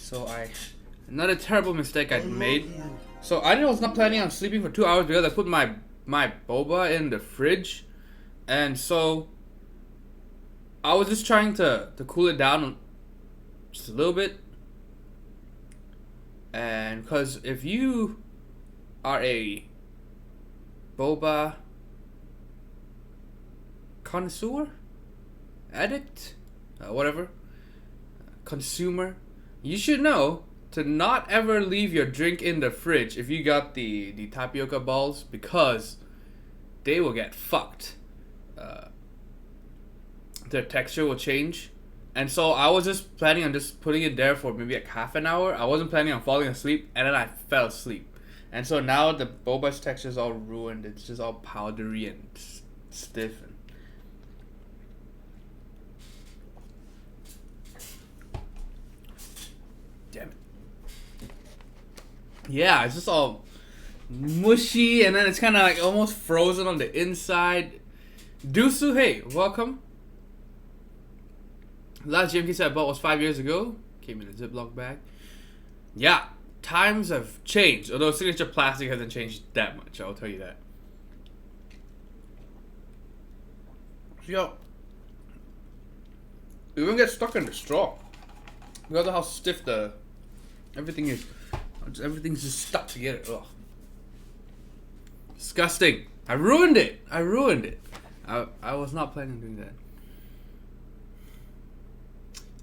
So another terrible mistake I made. So I was not planning on sleeping for 2 hours because I put my boba in the fridge, and so I was just trying to cool it down just a little bit. And because if you are a boba connoisseur, addict, whatever, consumer, you should know to not ever leave your drink in the fridge if you got the tapioca balls, because they will get fucked. Their texture will change. And so I was just planning on just putting it there for maybe like half an hour. I wasn't planning on falling asleep, and then I fell asleep. And so now the boba's texture is all ruined. It's just all powdery and stiff. Damn it. Yeah, it's just all mushy, and then it's kind of like almost frozen on the inside. Dusu, hey, welcome. Last GMK set I bought was 5 years ago. Came in a Ziploc bag. Yeah, times have changed. Although signature plastic hasn't changed that much, I'll tell you that. Yo, it won't get stuck in the straw because of how stiff everything is. Everything's just stuck together. Ugh. Disgusting. I ruined it. I was not planning on doing that.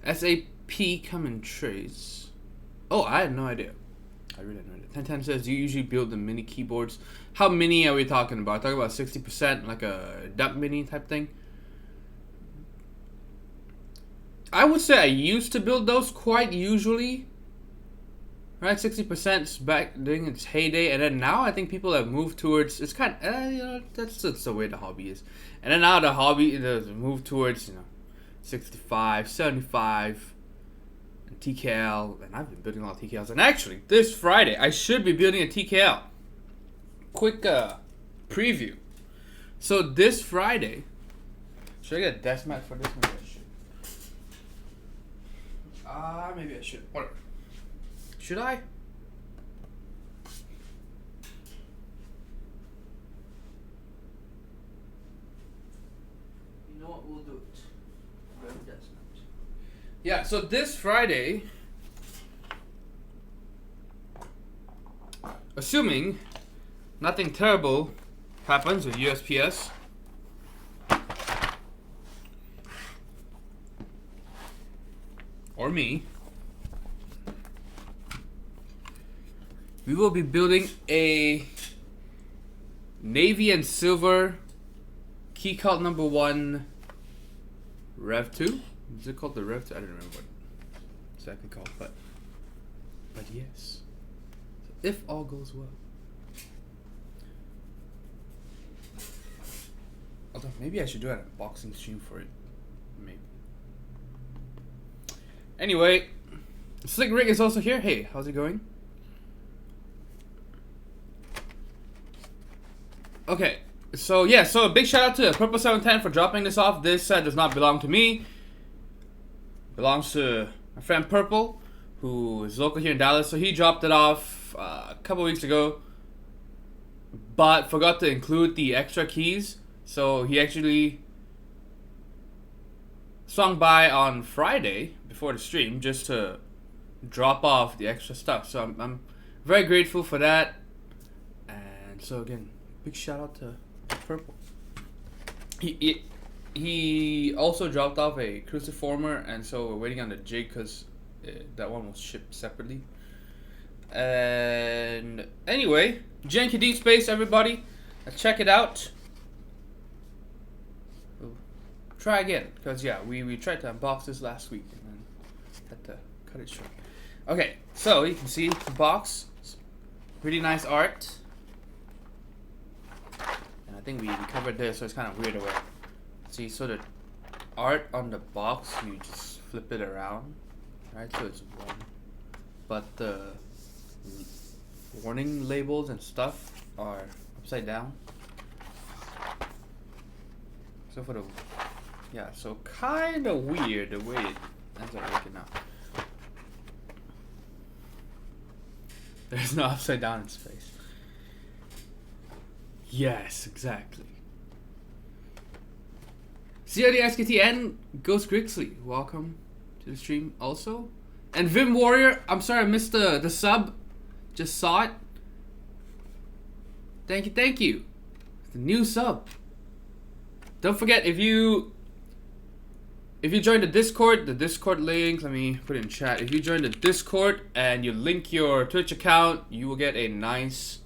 SAP come in trays. Oh, I had no idea. I really had no idea. 1010 says, do you usually build the mini keyboards? How mini are we talking about? Talking about 60%, like a duck mini type thing? I would say I used to build those quite usually. Right, 60% back during its heyday, and then now I think people have moved towards, it's kind of, that's the way the hobby is. And then now the hobby has moved towards, 65, 75, and TKL, and I've been building a lot of TKLs. And actually, this Friday, I should be building a TKL. Quick preview. So this Friday, should I get a desk mat for this? Maybe I should. Whatever. Should I? You know what, we'll do it. Yeah, so this Friday, assuming nothing terrible happens with USPS, or me, we will be building a navy and silver Keycap #1 Rev 2. Is it called the Rev 2? I don't remember what it's exactly called, but yes. So if all goes well. Although maybe I should do an unboxing stream for it. Maybe. Anyway, Slick Rick is also here. Hey, how's it going? Okay, so yeah, so a big shout out to Purple 710 for dropping this off. This set does not belong to me. Belongs to my friend Purple, who is local here in Dallas. So he dropped it off a couple weeks ago, but forgot to include the extra keys. So he actually swung by on Friday before the stream just to drop off the extra stuff. So I'm very grateful for that. And so again, big shout out to Purple. He also dropped off a cruciformer, and so we're waiting on the jig because that one was shipped separately. And anyway, GMK Deep Space, everybody, let's check it out. We'll try again because yeah, we tried to unbox this last week and then had to cut it short. Okay, so you can see the box. It's pretty nice art. And I think we covered this, so it's kind of weird away. See, so the art on the box, you just flip it around, right? So it's one. But the warning labels and stuff are upside down. So for the, yeah, so kind of weird the way it ends up working out. There's no upside down in space. Yes, exactly. CRD SKT and Ghost Grixley, welcome to the stream also. And Vim Warrior, I'm sorry I missed the sub. Just saw it. Thank you, thank you. The new sub. Don't forget, if you join the Discord link, let me put it in chat. If you join the Discord and you link your Twitch account, you will get a nice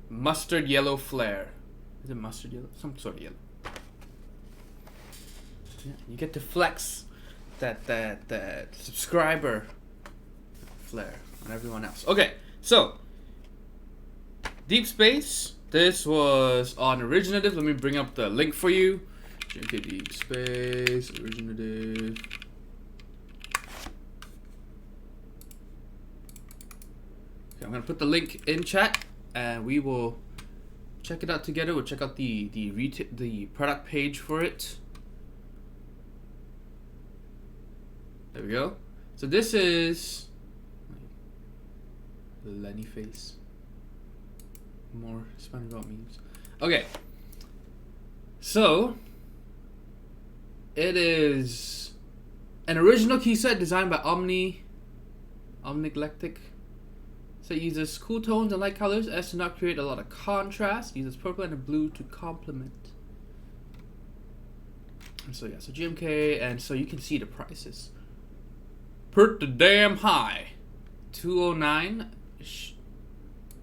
mustard yellow flare. Is it mustard yellow? Some sort of yellow. Yeah, you get to flex that subscriber flare on everyone else. Okay, so Deep Space. This was on Originative. Let me bring up the link for you. GMK Deep Space Originative. Okay, I'm gonna put the link in chat, and we will check it out together. We'll check out the product page for it. There we go. So this is Lenny face. More SpongeBob memes. Okay. So it is an original key set designed by Omnigalactic. So it uses cool tones and light colors as to not create a lot of contrast. It uses purple and blue to complement. And so yeah, so GMK, and so you can see the prices. Pretty damn high. 209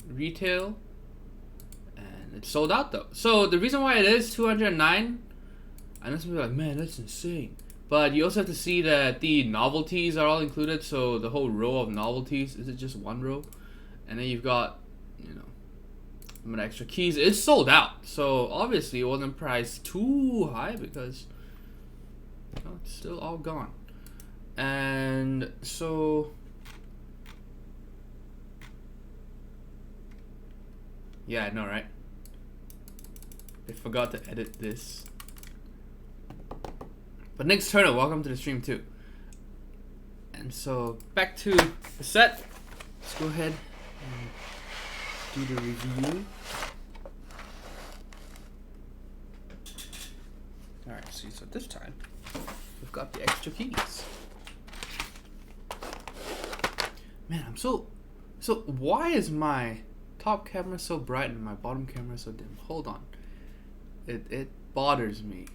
retail, and it's sold out though. So the reason why it is 209, I know some people are like, man, that's insane. But you also have to see that the novelties are all included. So the whole row of novelties, is it just one row? And then you've got, you know, some extra keys. It's sold out. So obviously it wasn't priced too high because, you know, it's still all gone. And so yeah, I know, right? I forgot to edit this. But Nick's Turner, welcome to the stream too. And so back to the set. Let's go ahead and do the review. Alright, see, so this time we've got the extra keys. Man, I'm so why is my top camera so bright and my bottom camera so dim? Hold on. It bothers me.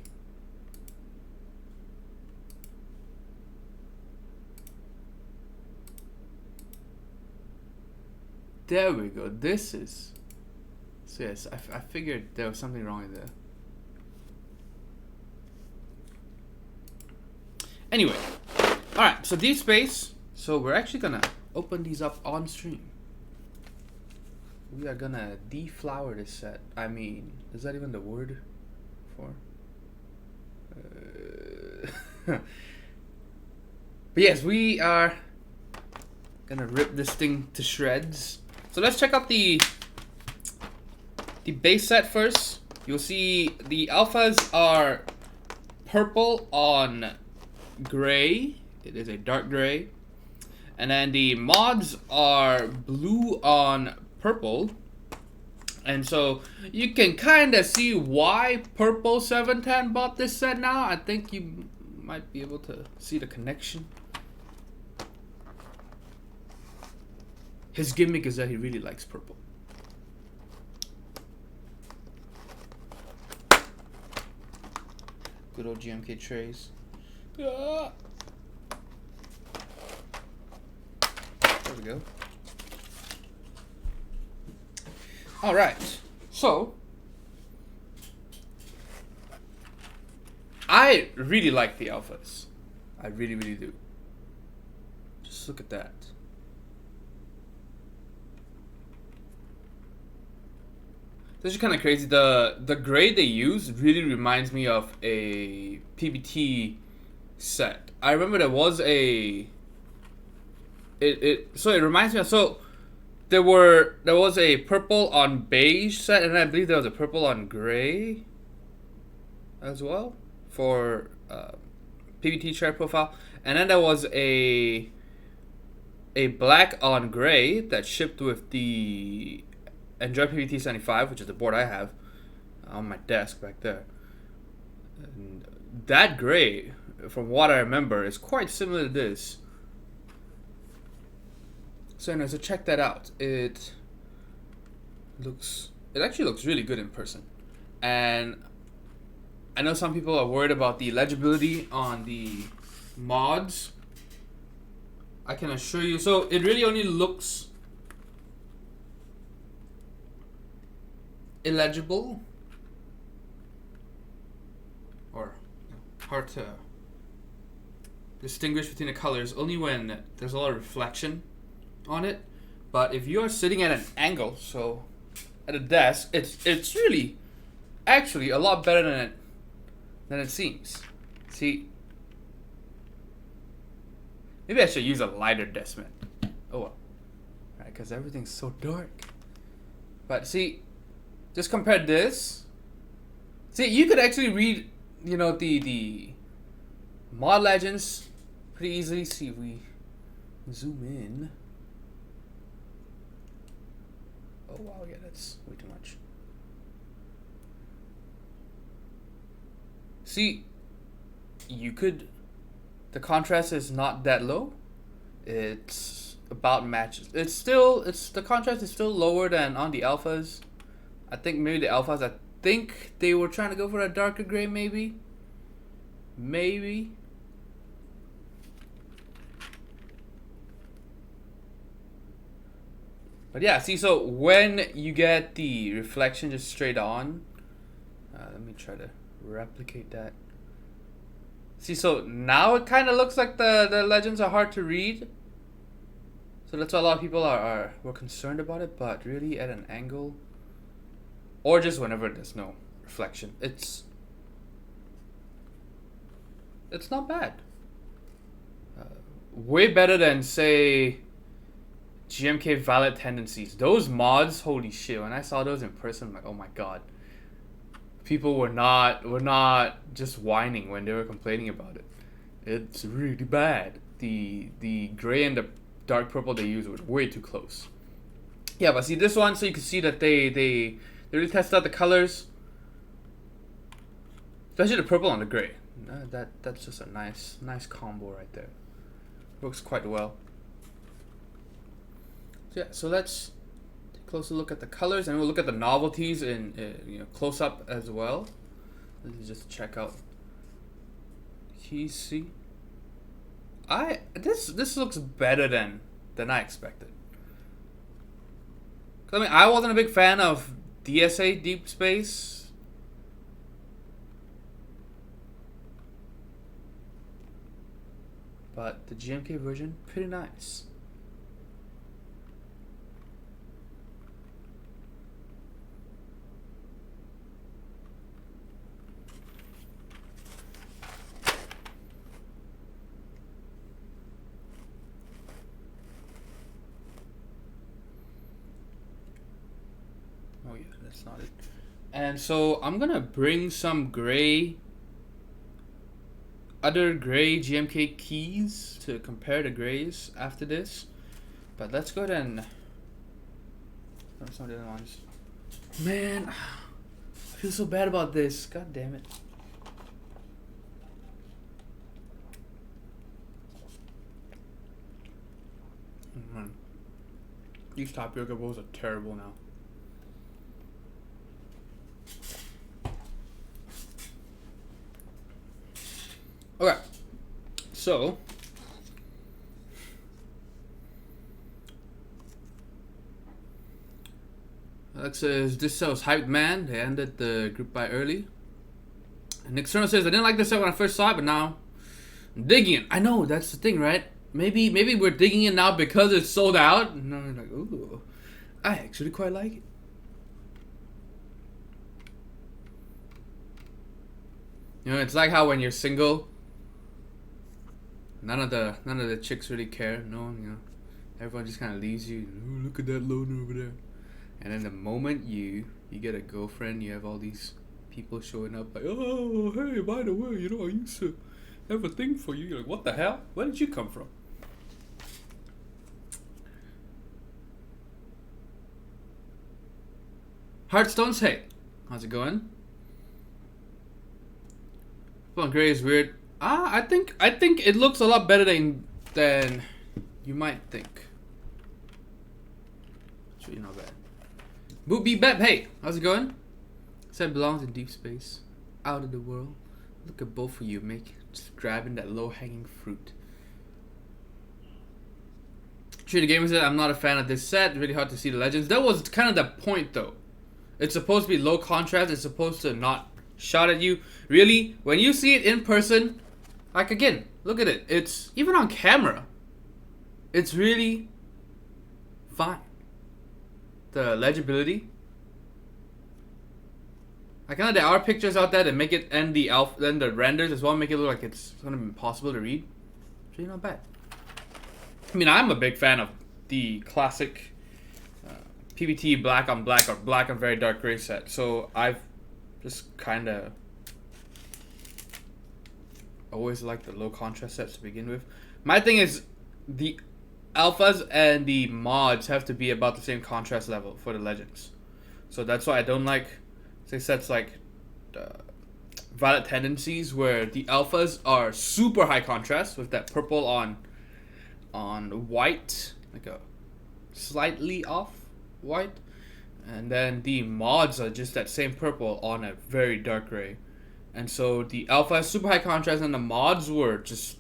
There we go. This is... So yes, I figured there was something wrong there. Anyway. Alright, so Deep Space. So we're actually gonna open these up on stream. We are gonna deflower this set. I mean, is that even the word for? But yes, we are gonna rip this thing to shreds. So let's check out the base set first. You'll see the alphas are purple on gray. It is a dark gray. And then the mods are blue on purple. And so you can kind of see why Purple 710 bought this set now. I think you might be able to see the connection. His gimmick is that he really likes purple. Good old GMK trays. Ah. There we go. All right. So I really like the alphas. I really, really do. Just look at that. This is kind of crazy. The gray they use really reminds me of a PBT set. I remember there was a. So it reminds me of there was a purple on beige set, and I believe there was a purple on gray as well for PBT share profile, and then there was a a black on gray that shipped with the Enjoy PVT 75, which is the board I have on my desk back there. And that gray, from what I remember, is quite similar to this. So anyway, so check that out. It actually looks really good in person. And I know some people are worried about the legibility on the mods. I can assure you, so it really only looks illegible or hard to distinguish between the colors only when there's a lot of reflection on it. But if you are sitting at an angle, so at a desk, it's really actually a lot better than it seems. See, maybe I should use a lighter desk mat. Oh well, right? Because everything's so dark. But see, just compare this. See, you could actually read, you know, the mod legends pretty easily. See if we zoom in. Oh wow, yeah, that's way too much. See, you could, the contrast is not that low. It's about matches. The contrast is still lower than on the alphas. I think maybe the alphas, I think they were trying to go for a darker gray, maybe. But yeah, see, so when you get the reflection just straight on, let me try to replicate that. See, so now it kind of looks like the legends are hard to read. So that's why a lot of people were concerned about it, but really at an angle, or just whenever there's no reflection, it's not bad. Way better than, say, GMK Valid Tendencies. Those mods, holy shit, when I saw those in person, I'm like, oh my god. People were not just whining when they were complaining about it. It's really bad. The gray and the dark purple they used were way too close. Yeah, but see this one, so you can see that they really tested out the colors. Especially the purple and the gray. That's just a nice combo right there. Works quite well. So yeah, so let's take a closer look at the colors, and we'll look at the novelties in close up as well. Let's just check out. See, this looks better than I expected. I mean, I wasn't a big fan of DSA Deep Space. But the GMK version, pretty nice. Oh yeah, that's not it. And so I'm gonna bring some other gray GMK keys to compare the grays after this. But let's go ahead and some of the other ones. Man, I feel so bad about this. God damn it. These tapioca bowls are terrible now. Okay, so Alex says this set was hyped, man. They ended the group buy early. And Nick Cerno says I didn't like this set when I first saw it, but now I'm digging it. I know, that's the thing, right? Maybe we're digging it now because it's sold out. And I'm like, ooh, I actually quite like it. You know, it's like how when you're single, none of the chicks really care. No, you know, everyone just kind of leaves you. Oh, look at that loner over there. And then the moment you get a girlfriend, you have all these people showing up like, oh, hey, by the way, you know, I used to have a thing for you. You're like, what the hell? Where did you come from? Heartstones, hey, how's it going? Well, gray is weird. I think it looks a lot better than you might think. It's really not bad. Boopy Bep, hey, how's it going? Said belongs in deep space, out of the world. Look at both of you, just grabbing that low-hanging fruit. Tree the Gamer said, I'm not a fan of this set. Really hard to see the legends. That was kind of the point, though. It's supposed to be low contrast. It's supposed to not shout at you. Really, when you see it in person, like again, look at it. It's even on camera. It's really fine. The legibility. Like, I know there are pictures out there that make it, and then the renders as well make it look like it's gonna be impossible to read. It's really not bad. I mean, I'm a big fan of the classic PBT black on black or black on very dark gray set. So I've just kind of always liked the low contrast sets to begin with. My thing is the alphas and the mods have to be about the same contrast level for the legends. So that's why I don't like, say, sets like Violet Tendencies, where the alphas are super high contrast with that purple on white, like a slightly off white, and then the mods are just that same purple on a very dark gray. And so the alpha is super high contrast and the mods were just,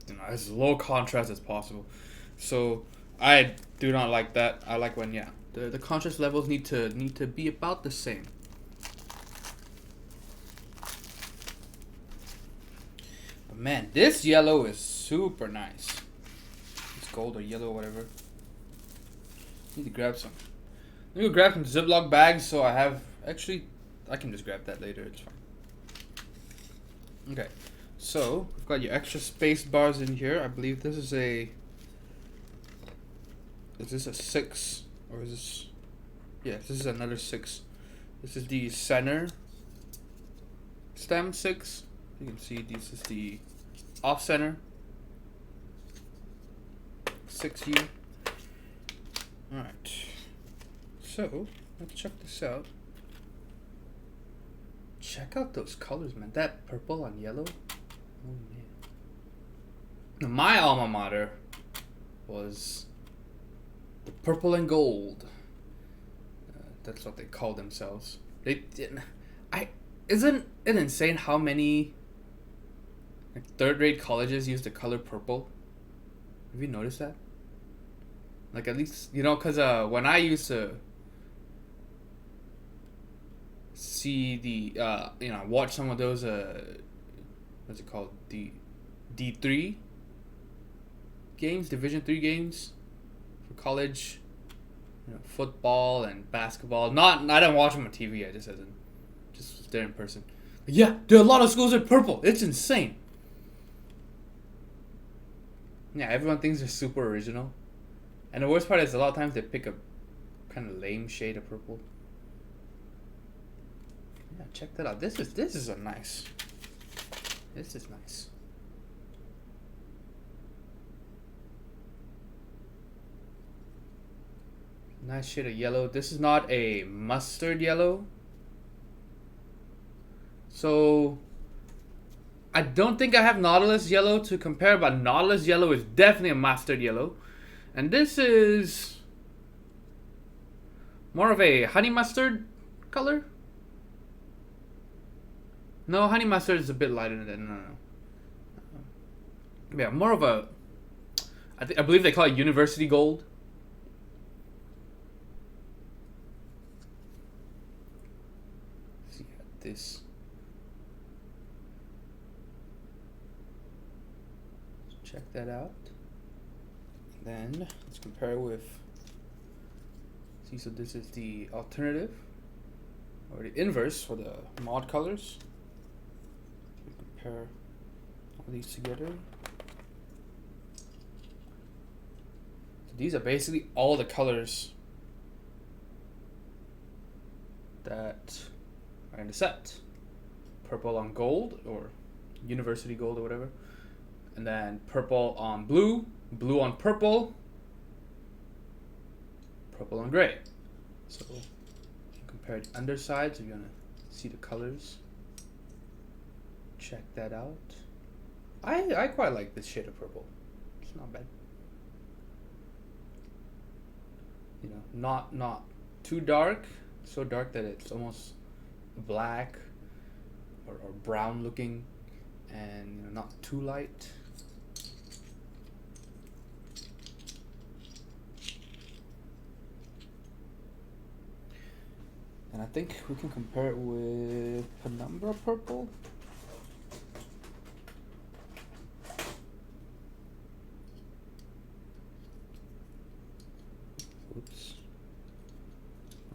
you know, as low contrast as possible. So I do not like that. I like when, yeah, the contrast levels need to be about the same. But man, this yellow is super nice. It's gold or yellow or whatever. Need to grab some. I'm gonna grab some Ziploc bags, so I have, actually, I can just grab that later, it's fine. Okay, so we've got your extra space bars in here. I believe this is is this a 6, or is this, yeah, this is another 6. This is the center stem 6. You can see this is the off center 6U. Alright, so let's check this out. Check out those colors, man. That purple on yellow. Oh man. Now, my alma mater was the purple and gold. That's what they call themselves. They didn't. Isn't it insane how many like third-rate colleges use the color purple? Have you noticed that? Like, at least, you know, because when I used to see the, you know, watch some of those, what's it called? The D3 games, Division 3 games for college, you know, football and basketball. I don't watch them on TV, I just there in person. But yeah, there are a lot of schools in purple. It's insane. Yeah, everyone thinks they're super original. And the worst part is a lot of times they pick a kind of lame shade of purple. Yeah, check that out. This is a nice. This is nice. Nice shade of yellow. This is not a mustard yellow. So I don't think I have Nautilus yellow to compare, but Nautilus yellow is definitely a mustard yellow. And this is more of a honey mustard color. No, honey mustard is a bit lighter than no. Yeah, more of a. I believe they call it university gold. Let's see this. Check that out. Then let's compare with. See, so this is the alternative or the inverse for the mod colors. We compare all these together. So these are basically all the colors that are in the set. Purple on gold, or university gold, or whatever. And then purple on blue, blue on purple, purple on gray. So compare the undersides if you want to see the colors. Check that out. I quite like this shade of purple. It's not bad. You know, not too dark, so dark that it's almost black or brown looking, and you know, not too light. And I think we can compare it with Penumbra purple. Oops.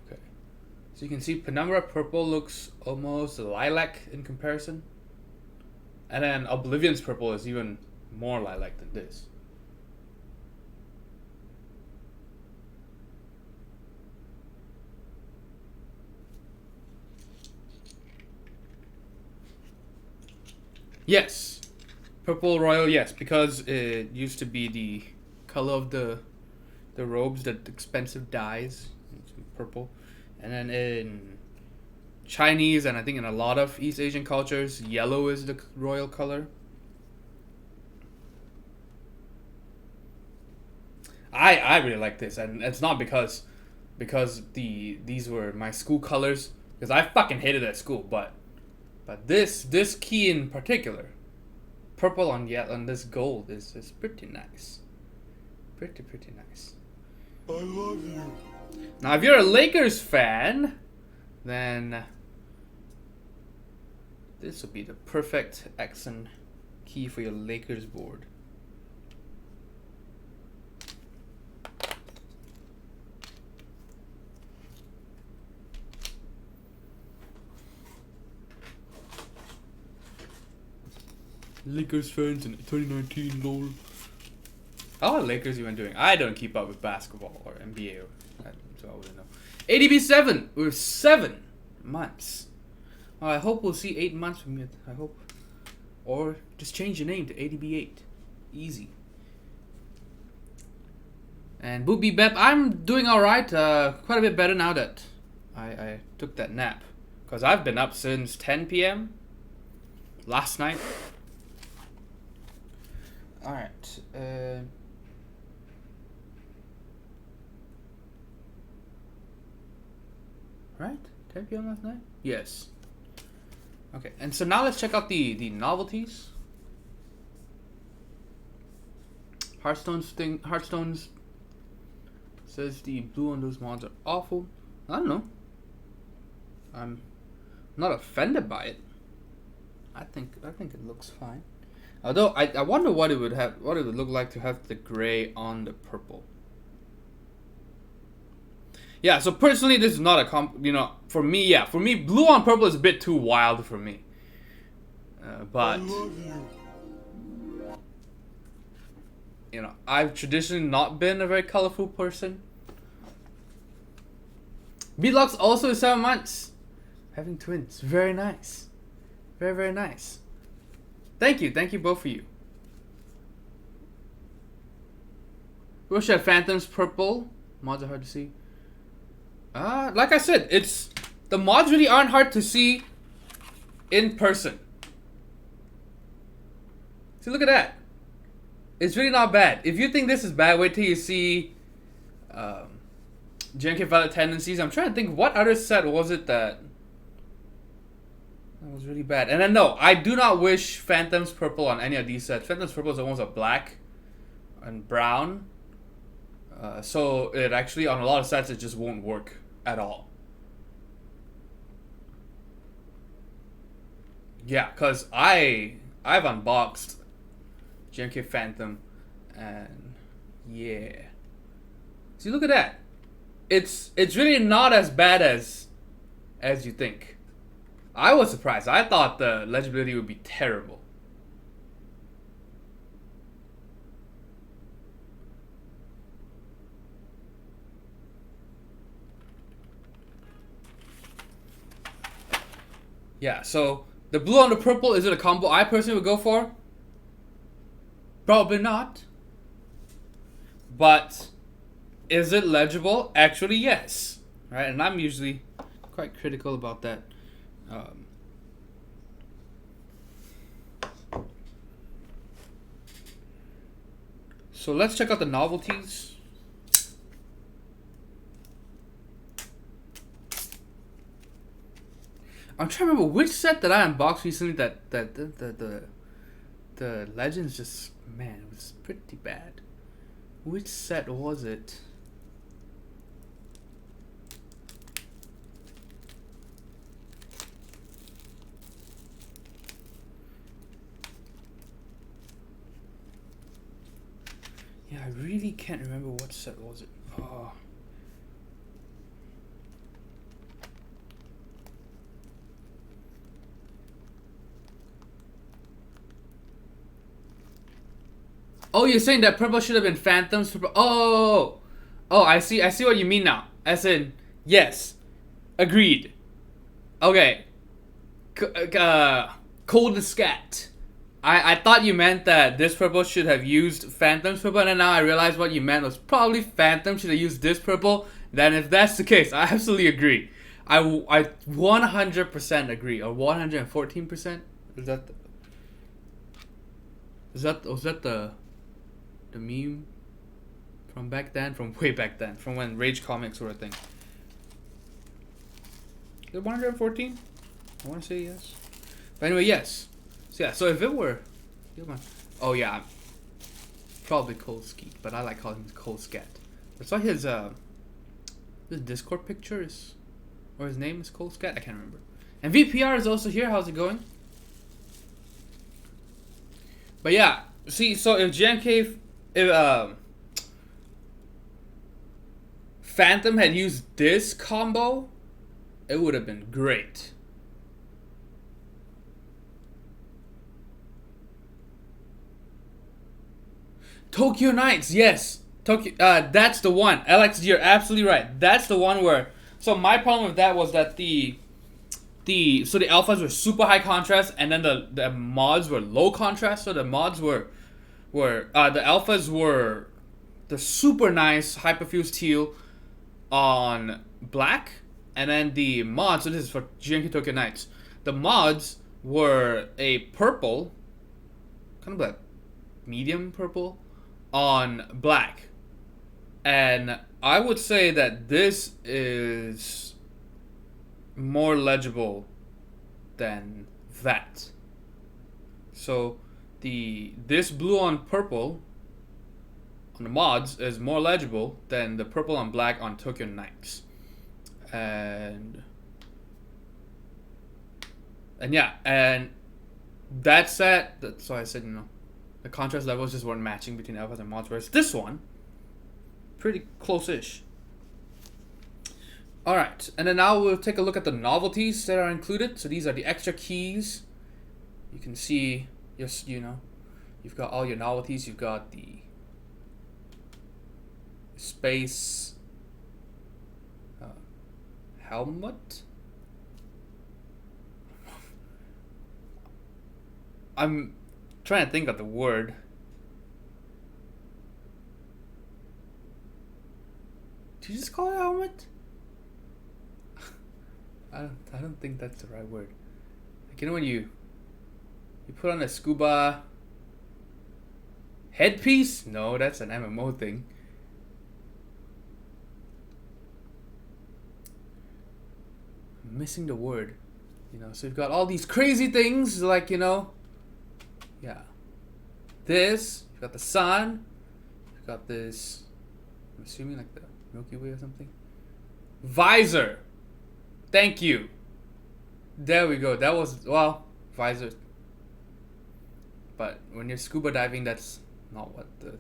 Okay. So you can see Penumbra purple looks almost lilac in comparison. And then Oblivion's purple is even more lilac than this. Yes, purple royal. Yes, because it used to be the color of the robes, the expensive dyes, purple, and then in Chinese and I think in a lot of East Asian cultures, yellow is the royal color. I really like this, and it's not because these were my school colors, because I fucking hated it at school, but this key in particular, purple on yellow and this gold is pretty nice. Pretty nice. I love you. Now if you're a Lakers fan, then this will be the perfect accent key for your Lakers board. Lakers fans in 2019, lol. How are Lakers even doing? I don't keep up with basketball or NBA, so I wouldn't know. ADB 7 with 7 months. Well, I hope we'll see 8 months from it. I hope, or just change the name to ADB 8. Easy. And Booby Bep, I'm doing all right. Quite a bit better now that I took that nap, because I've been up since 10 p.m. last night. Alright, right? 10 p.m. last night? Yes. Okay, and so now let's check out the novelties. Hearthstone's says the blue on those mods are awful. I don't know. I'm not offended by it. I think it looks fine. Although I wonder what it would look like to have the gray on the purple. Yeah, so personally this is not a for me blue on purple is a bit too wild for me. But you know, I've traditionally not been a very colorful person. Beatlox also is 7 months. Having twins, very nice. Very nice. Thank you both of you. Russia Phantoms purple. Mods are hard to see. Like I said, the mods really aren't hard to see in person. See, look at that. It's really not bad. If you think this is bad, wait till you see GMK Valid Tendencies. I'm trying to think what other set was it that was really bad. And then no, I do not wish Phantoms purple on any of these sets. Phantoms purple is almost a black and brown. So it actually, on a lot of sets, it just won't work at all. Yeah, because I've unboxed GMK Phantom, and yeah. See, look at that. It's really not as bad as you think. I was surprised. I thought the legibility would be terrible. Yeah, so the blue on the purple, is it a combo I personally would go for? Probably not. But is it legible? Actually, yes. Right, and I'm usually quite critical about that. So let's check out the novelties. I'm trying to remember which set that I unboxed recently that the legends just, man, it was pretty bad. Which set was it? Yeah, I really can't remember what set was it. Oh. Oh, you're saying that purple should have been Phantoms? Purple. Oh, I see. I see what you mean now. As in, yes, agreed. Okay. Cold scat. I thought you meant that this purple should have used Phantom's purple, and then now I realized what you meant was probably Phantom should have used this purple. Then if that's the case, I absolutely agree. I 100% agree, or 114%. Is that was that the meme from back then, from way back then, from when Rage Comics were a thing? Is it 114? I want to say yes. But anyway, yes. So yeah, so if it were, oh yeah, probably Cold Skeet, but I like calling him Cold Scat. I saw his Discord picture is, or his name is Cold Scat. I can't remember. And VPR is also here. How's it going? But yeah, see, so if GMK, if Phantom had used this combo, it would have been great. Tokyo Nights, yes. Tokyo, that's the one. Alex, you're absolutely right. That's the one where. So my problem with that was that the alphas were super high contrast, and then the mods were low contrast. So the mods were the alphas were the super nice hyperfused teal on black, and then the mods. So this is for GMK Tokyo Nights. The mods were a purple, kind of like medium purple, on black. And I would say that this is more legible than that. So this blue on purple on the mods is more legible than the purple on black on Tokyo Nights. And yeah, and that's that. That's why I said, the contrast levels just weren't matching between alphas and mods, whereas this one, pretty close-ish. Alright, and then now we'll take a look at the novelties that are included. So these are the extra keys. You can see, you've got all your novelties. You've got the space helmet. I'm trying to think of the word. Did you just call it a helmet? I don't think that's the right word. Like, when you put on a scuba headpiece? No, that's an MMO thing. I'm missing the word. So you've got all these crazy things like, yeah. This, you've got the sun, you've got this, I'm assuming like the Milky Way or something. Visor. Thank you. There we go. That was, visor. But when you're scuba diving, that's not what the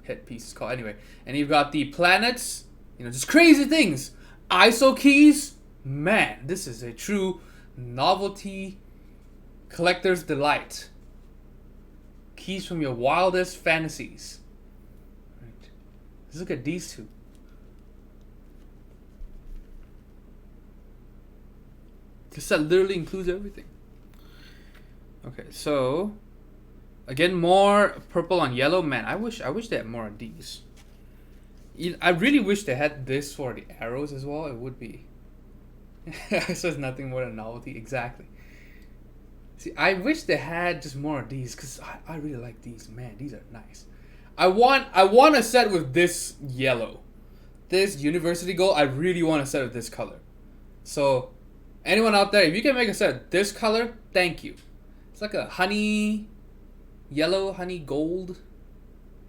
headpiece is called. Anyway, and you've got the planets, just crazy things. ISO keys. Man, this is a true novelty collector's delight. Keys from your wildest fantasies. Right. Let's look at these two. This set literally includes everything. Okay, so again, more purple on yellow. Man, I wish they had more of these. I really wish they had this for the arrows as well. It would be It says nothing more than novelty. Exactly. See, I wish they had just more of these because I really like these. Man, these are nice. I want a set with this yellow, this university gold. I really want a set of this color. So, anyone out there, if you can make a set this color, thank you. It's like a honey yellow, honey gold.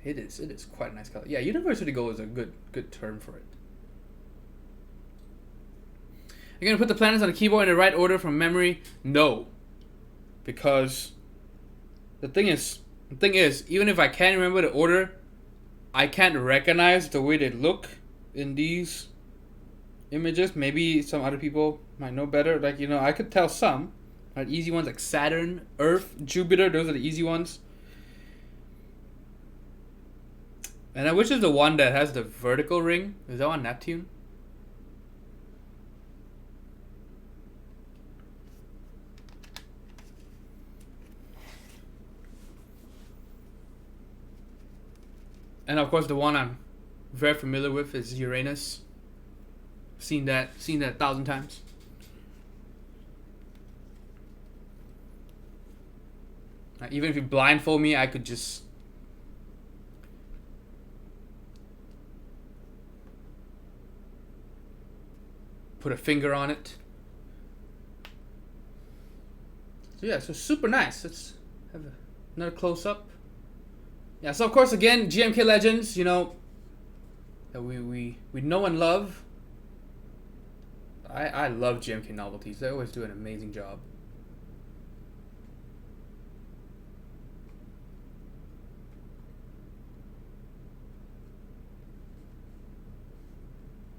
It is. It is quite a nice color. Yeah, university gold is a good term for it. You're gonna put the planets on the keyboard in the right order from memory? No, because the thing is, even if I can't remember the order, I can't recognize the way they look in these images. Maybe some other people might know better. Like, I could tell some. Right, easy ones like Saturn, Earth, Jupiter. Those are the easy ones. And which is the one that has the vertical ring? Is that one Neptune? And of course, the one I'm very familiar with is Uranus. Seen that 1,000 times. Even if you blindfold me, I could just put a finger on it. So yeah, so super nice. Let's have another close up. Yeah, so of course again, GMK legends, that we know and love. I love GMK novelties. They always do an amazing job.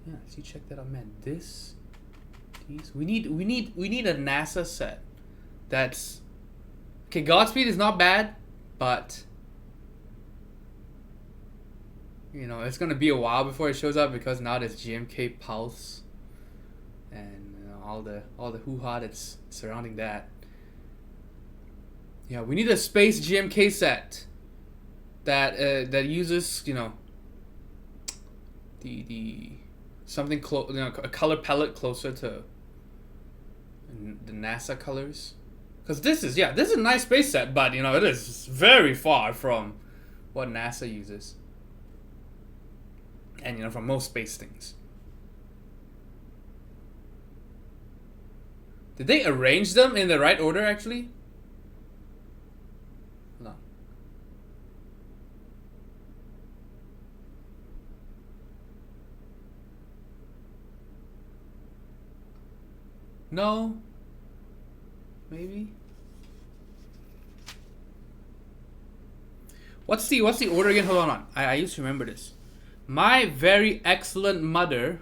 Yeah, see, check that out, man. These we need a NASA set. That's okay. Godspeed is not bad, but it's gonna be a while before it shows up because now there's GMK Pulse and all the hoo-ha that's surrounding that. Yeah, we need a space GMK set that uses the something a color palette closer to the NASA colors. Because this is a nice space set, but it is very far from what NASA uses. And from most space things. Did they arrange them in the right order actually? No. No. Maybe. What's the order again? Hold on. I used to remember this. My very excellent mother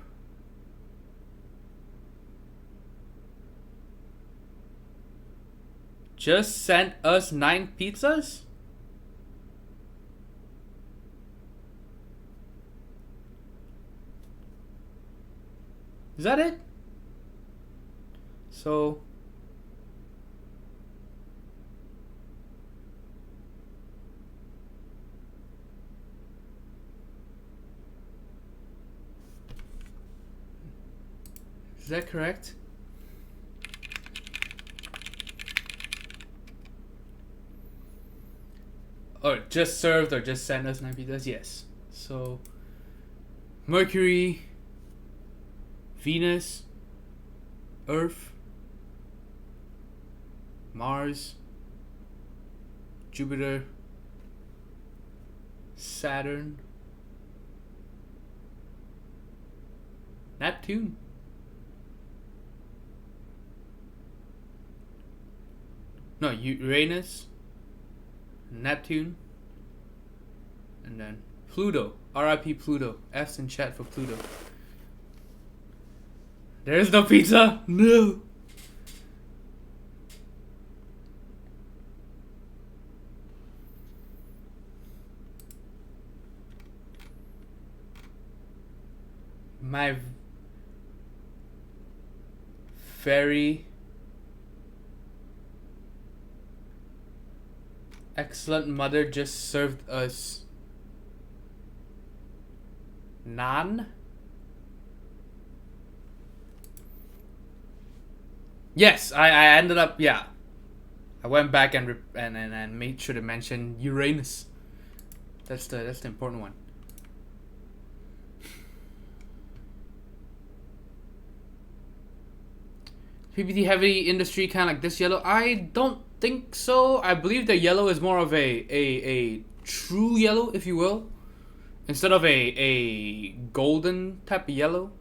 just sent us 9 pizzas? Is that it? So is that correct? Or just served or just sent us 9 pizzas? Yes. So Mercury, Venus, Earth, Mars, Jupiter, Saturn, Neptune. No, Uranus, Neptune, and then Pluto. R.I.P. Pluto. F's in chat for Pluto. There is no pizza? No. My very excellent mother just served us naan. Yes, I ended up, yeah. I went back and made sure to mention Uranus. That's the important one. PBT heavy industry kind of like this yellow. I don't think so. I believe the yellow is more of a true yellow, if you will, instead of a golden type of yellow.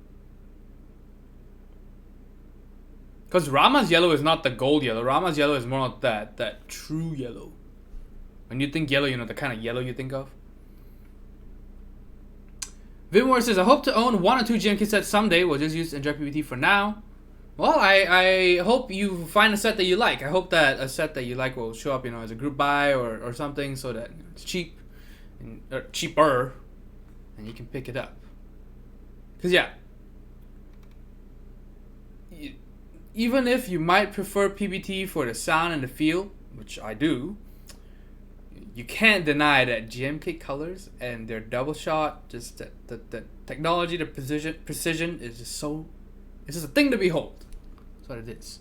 Because Rama's yellow is not the gold yellow. Rama's yellow is more like that true yellow. When you think yellow, you know the kind of yellow you think of. Vimware says, I hope to own 1 or 2 GMK sets someday. We'll just use Enjoy PBT for now. Well, I hope you find a set that you like. I hope that a set that you like will show up, as a group buy or something, so that it's cheap or cheaper, and you can pick it up. Because yeah, even if you might prefer PBT for the sound and the feel, which I do, you can't deny that GMK colors and their double shot, just the technology, the precision is just so, it's just a thing to behold. That's what it is.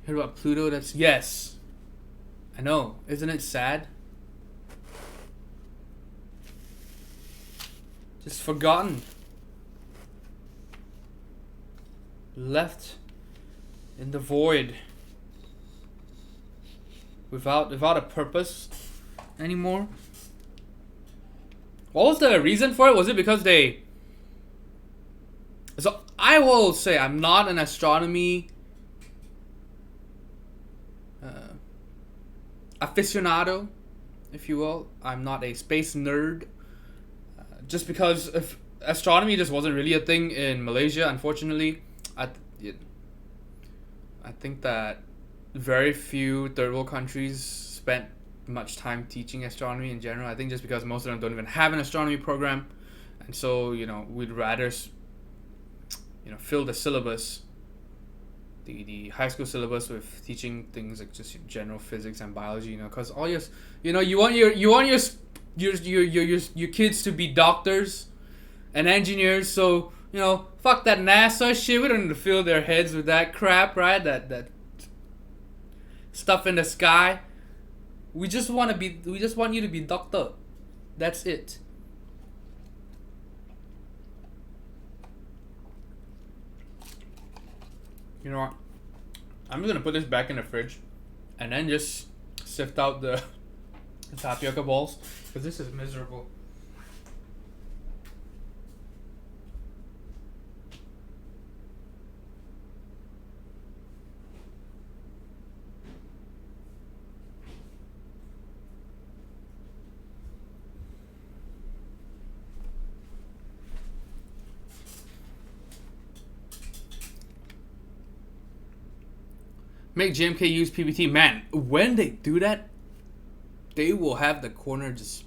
Heard about Pluto? That's, yes. I know. Isn't it sad? Just forgotten. Left in the void. Without a purpose anymore. What was the reason for it? Was it because they... So I will say I'm not an astronomy aficionado, if you will. I'm not a space nerd. Just because if astronomy just wasn't really a thing in Malaysia, unfortunately. I think that very few third world countries spent much time teaching astronomy in general. I think just because most of them don't even have an astronomy program, and so we'd rather fill the syllabus, the high school syllabus, with teaching things like just general physics and biology. Because all you want your kids to be doctors and engineers. So fuck that NASA shit. We don't need to fill their heads with that crap, right? That stuff in the sky. We just want you to be doctor. That's it. You know what? I'm just gonna put this back in the fridge and then just sift out the tapioca balls, because this is miserable. Make JMK use PBT. Man, when they do that, they will have the corner just...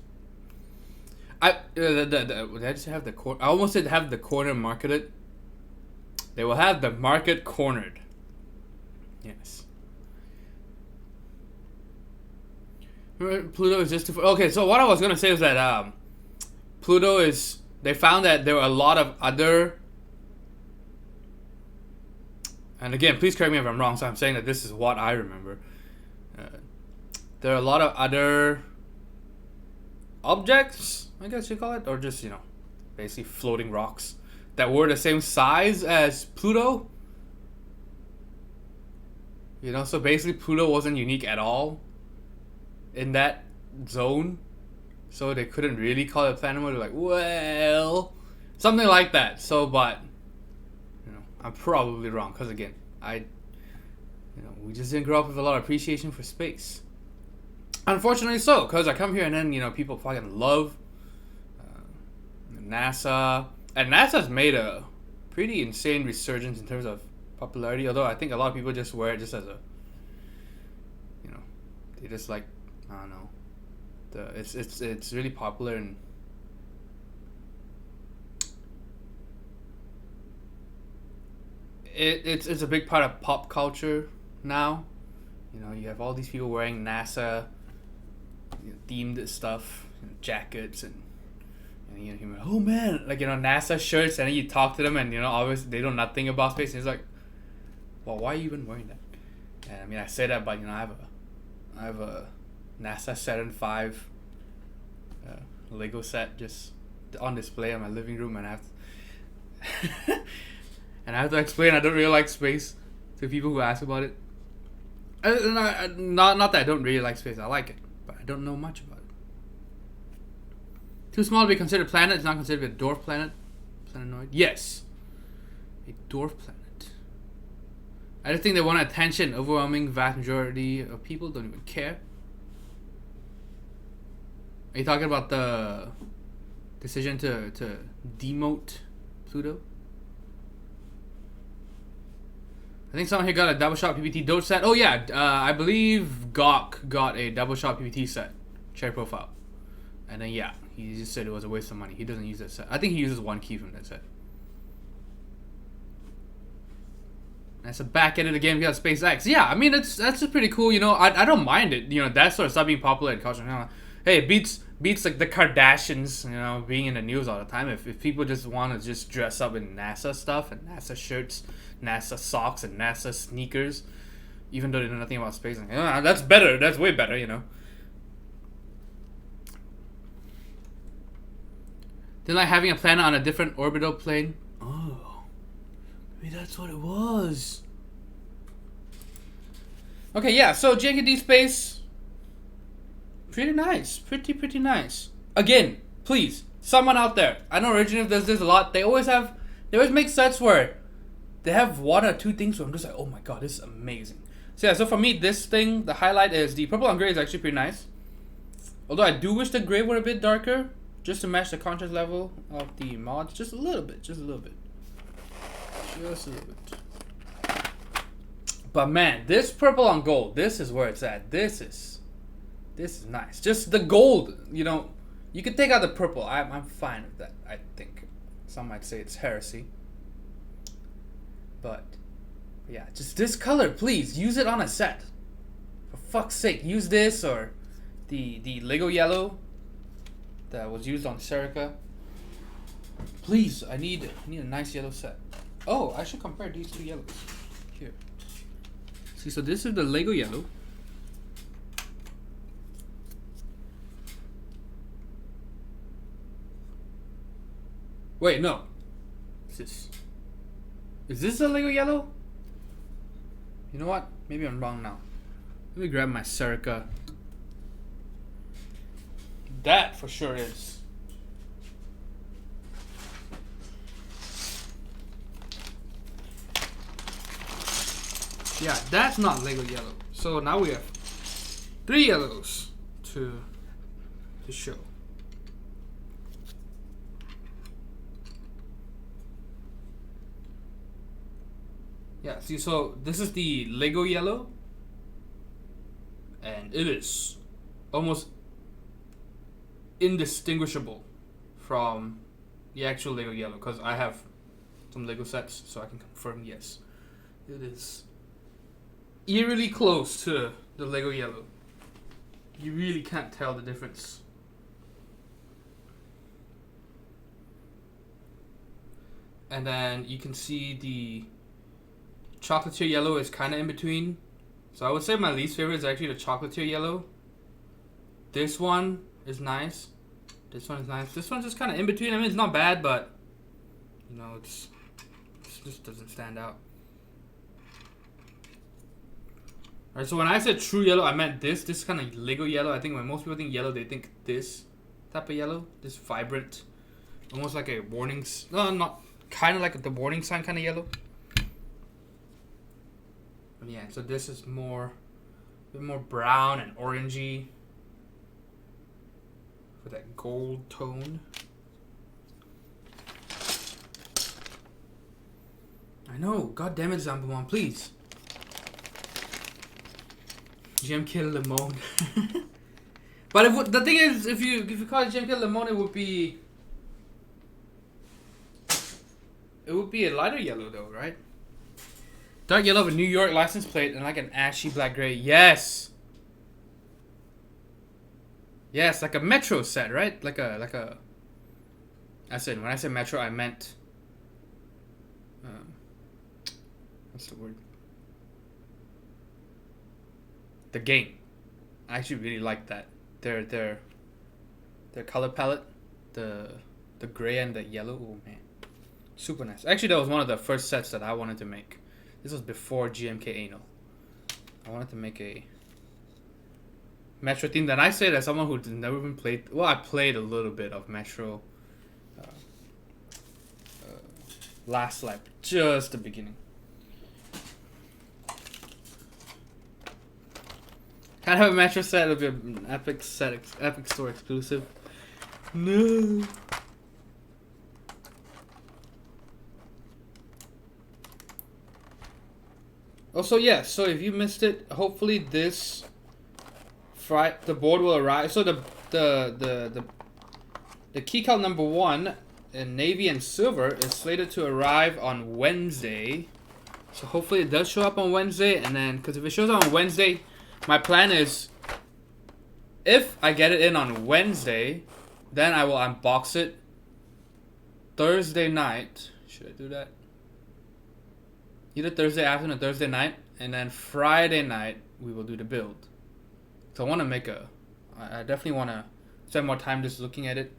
did I just have the corner? I almost said have the corner marketed. They will have the market cornered. Yes. Pluto is just too... Okay, so what I was going to say is that Pluto is... They found that there were a lot of other... And again, please correct me if I'm wrong, so I'm saying that this is what I remember. There are a lot of other objects, I guess you call it, or just, basically floating rocks that were the same size as Pluto. So basically Pluto wasn't unique at all in that zone. So they couldn't really call it a planet. They're like, well, something like that. So, but... I'm probably wrong, because again, we just didn't grow up with a lot of appreciation for space. Unfortunately so, because I come here and then, people fucking love NASA. And NASA's made a pretty insane resurgence in terms of popularity, although I think a lot of people just wear it just as a, they just like, I don't know. It's really popular and it's a big part of pop culture now. You have all these people wearing NASA themed stuff, jackets and you're like, oh man, like NASA shirts, and then you talk to them, and obviously they know nothing about space. And it's like, well, why are you even wearing that? And I mean, I say that, but I have a NASA Saturn V Lego set just on display in my living room, and I have to explain I don't really like space to people who ask about it. Not that I don't really like space. I like it, but I don't know much about it. Too small to be considered a planet. It's not considered a dwarf planet. Planetoid. Yes, a dwarf planet. I just think they want attention. Overwhelming vast majority of people don't even care. Are you talking about the decision to demote Pluto? I think someone here got a double shot PPT dot set. Oh yeah, I believe Gawk got a double shot PPT set, cherry profile, and then yeah, he just said it was a waste of money. He doesn't use that set. I think he uses one key from that set. That's a back end of the game. You got SpaceX. Yeah, I mean that's just pretty cool. I don't mind it. That sort of stuff being popular in culture. Hey, it beats like the Kardashians. Being in the news all the time. If people just want to just dress up in NASA stuff and NASA shirts, NASA socks, and NASA sneakers, even though they know nothing about space, that's better. That's way better. Then like having a planet on a different orbital plane. Oh, maybe that's what it was. Okay, yeah. So GMK space, pretty nice. Pretty nice. Again, please, someone out there. I know Originative does this a lot. They always make sets where they have one or two things where I'm just like, oh my god, this is amazing. So yeah, so for me, this thing, the highlight is the purple on gray is actually pretty nice. Although I do wish the gray were a bit darker, just to match the contrast level of the mods, just a little bit. But man, this purple on gold, this is where it's at. This is nice. Just the gold, you could take out the purple. I'm fine with that. I think some might say it's heresy. But yeah, just this color, please use it on a set. For fuck's sake, use this or the Lego yellow that was used on Serica. Please, I need a nice yellow set. Oh, I should compare these two yellows. Here. See, so this is the Lego yellow. Wait, no. Is this a Lego yellow? You know what? Maybe I'm wrong now. Let me grab my Serica. That for sure is. Yeah, that's not Lego yellow. So now we have 3 yellows to show. Yeah, see, so this is the Lego yellow, and it is almost indistinguishable from the actual Lego yellow, because I have some Lego sets, so I can confirm, yes, it is eerily close to the Lego yellow. You really can't tell the difference. And then you can see the chocolatier yellow is kind of in between. So I would say my least favorite is actually the chocolatier yellow. This one is nice. This one is nice. This one's just kind of in between. I mean, it's not bad, but it just doesn't stand out. Alright, so when I said true yellow, I meant this. This kind of Lego yellow. I think when most people think yellow, they think this type of yellow. This vibrant, almost like a warning. No, not kind of like the warning sign kind of yellow. But yeah, so this is a bit more brown and orangey with that gold tone. I know. God damn it, Zambamon, please. GMK Limon. But the thing is, if you call it GMK Limon, it would be a lighter yellow though, right? Dark yellow with New York license plate and like an ashy black gray. Yes. Yeah, it's like a Metro set, right? Like a. I said when I said Metro, I meant. What's the word? The game. I actually really like that. Their color palette, the gray and the yellow. Oh man, super nice. Actually, that was one of the first sets that I wanted to make. This was before GMK Anal. I wanted to make a Metro theme. Then I say that someone who's never even played. Well, I played a little bit of Metro. Last lap, just the beginning. Can't have a Metro set. It'll be an Epic set, Epic Store exclusive. No. Also, yeah. So if you missed it, hopefully this Friday the board will arrive. So the Keycap number 1 in navy and silver is slated to arrive on Wednesday. So hopefully it does show up on Wednesday, and then because if it shows up on Wednesday, my plan is if I get it in on Wednesday, then I will unbox it Thursday night. Should I do that? Either Thursday afternoon or Thursday night, and then Friday night we will do the build. So I want to make a. I definitely want to spend more time just looking at it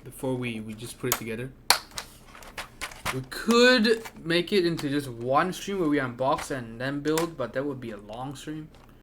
before we just put it together. We could make it into just one stream where we unbox and then build, but that would be a long stream.